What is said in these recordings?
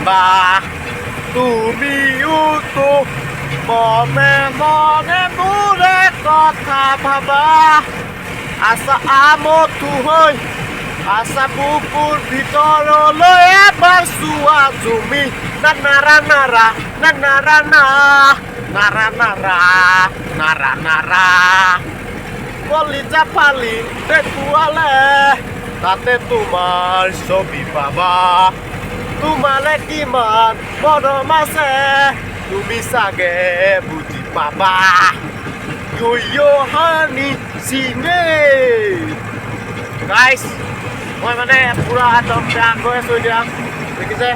বাহ তুমিও তো মনে মনে মোরে কথা ভাবা আশা আমতো হৈ আশা বুকুৰ ভিতৰলৈ এবাৰ চোৱা তুমি নাৰা নাৰা নাৰা নাৰা নাৰা নাৰা নাৰা কলিজা ফালি দেখুৱালে তাতে তোমাৰ ছবি পাবা তোমালে কিমান মৰম আছে তুমি চাগে বুজি পাবা হানি চিনে গাইছ মই মানে পুৰা একদম বেয়া গৈ আছোঁ এতিয়া দেখিছে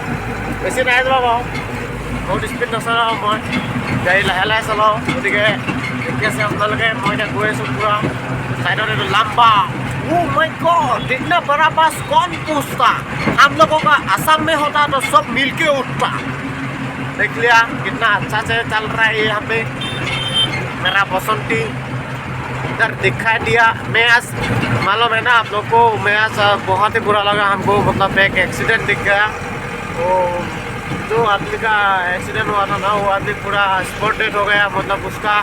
বেছি নাই যোৱা বাৰু বহুত স্পীড নচলাওঁ মই গাড়ী লাহে লাহে চলাওঁ গতিকে দেখি আছে আপোনালোকে মই এতিয়া গৈ আছোঁ পুৰা साइड में लंबा ओ माय गॉड इतना बड़ा बस कौन पूछता हम लोगों का असम में होता तो सब मिलके उठता देख लिया कितना अच्छा से चल रहा है यहाँ पे मेरा बसंती इधर दिखाई दिया मैं आज मालूम है ना आप लोग को मैं आज बहुत ही बुरा लगा हमको मतलब एक एक्सीडेंट दिख गया वो जो आदमी का एक्सीडेंट हुआ था ना वो आदमी पूरा स्पॉट डेड हो गया मतलब उसका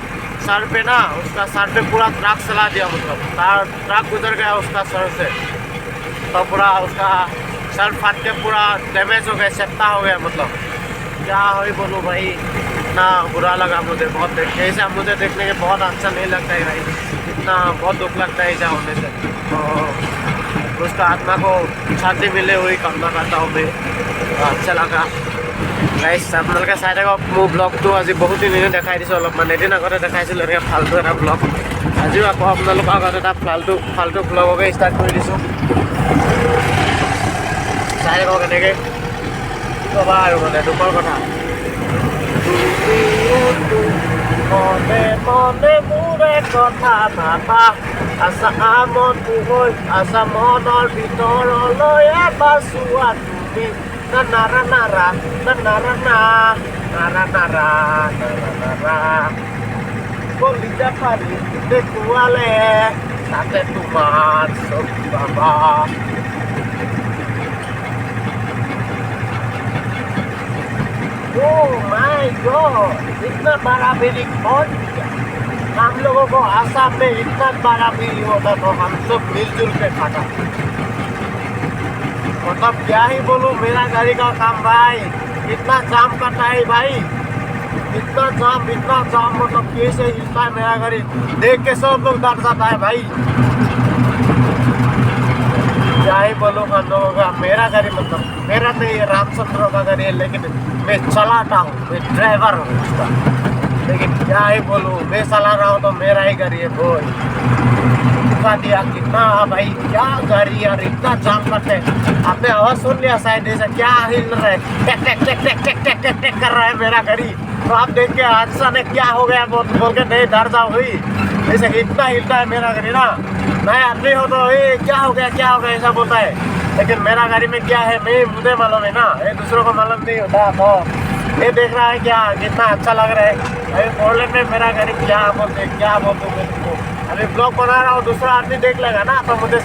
सर पे ना उसका सर पे पूरा ट्रक चला दिया मतलब ट्रक गुजर गया उसका सर से तो पूरा उसका सर फाट के पूरा डैमेज हो गया चपटा हो गया मतलब क्या हो बोलूँ भाई इतना बुरा लगा मुझे बहुत देख के ऐसा मुझे देखने के बहुत अच्छा नहीं लगता है भाई इतना बहुत दुख लगता है ऐसा होने से तो उसका आत्मा को शांति मिले हुई कामना करता हूँ मैं अच्छा लगा গাইছ আপোনালোকে চাই থাকক মোৰ ব্লগটো আজি বহুত দিন এনে দেখাই দিছোঁ অলপমান এদিন আগতে দেখাইছিলোঁ এনেকৈ ফাল্টু এটা ব্লগ আজিও আকৌ আপোনালোকৰ আগত এটা ফাল্টু ব্লগকে ষ্টাৰ্ট কৰি দিছোঁ চাই থাকক এনেকৈ কি ক'বা আৰু মানে দুখৰ কথা মনে মনে মোৰে কথা ভাবা আশা আমতো হৈ আশা মনৰ ভিতৰলৈ এবাৰ চোৱা তুমি নাৰা নাৰা নাৰা নাৰা নাৰা নাৰা কলিজা ফালি দেখুৱালে তাতে তোমাৰ ছবি পাবা ओह माय गॉड इतना बड़ा बिल्डिंग कौन किया हम लोगों को आसाम में इतना बड़ा बिल्डिंग होता तो हम सब मिलजुल के खाता मतलब क्या ही बोलूँ मेरा गाड़ी का काम भाई इतना जाम करता है भाई इतना जाम मतलब कैसे हिलता है मेरा गाड़ी देख के सब लोग डर जाता है भाई क्या ही बोलूँ हम लोगों का मेरा गाड़ी मतलब मेरा नहीं है रामचंद्र का गाड़ी है लेकिन मैं चलाता हूँ मैं ड्राइवर हूँ उसका लेकिन क्या ही बोलूँ मैं चला रहा हूँ तो मेरा ही गाड़ी है बोल दिया कितना भाई क्या गाड़ी यार इतना जाम करते हैं आपने आवाज सुन लिया शायद ऐसा क्या हिल रहा है टेक टेक टेक टेक टेक टेक टेक टेक कर रहा है मेरा गाड़ी तो आप देख के हादसा ने क्या हो गया बोल के नहीं डर जाओ हुई ऐसे इतना हिलता है मेरा गाड़ी ना नए आदमी हो तो क्या हो गया ऐसा बोलता है लेकिन मेरा गाड़ी में क्या है मैं मुझे मालूम है ना ये दूसरों को मालूम नहीं होता तो ये देख रहा है क्या कितना अच्छा लग रहा है अभी फोरलेन में मेरा गाड़ी क्या बोलते अभी ब्लॉग बना रहा हूँ दूसरा आदमी देख लेगा ना तो मुझे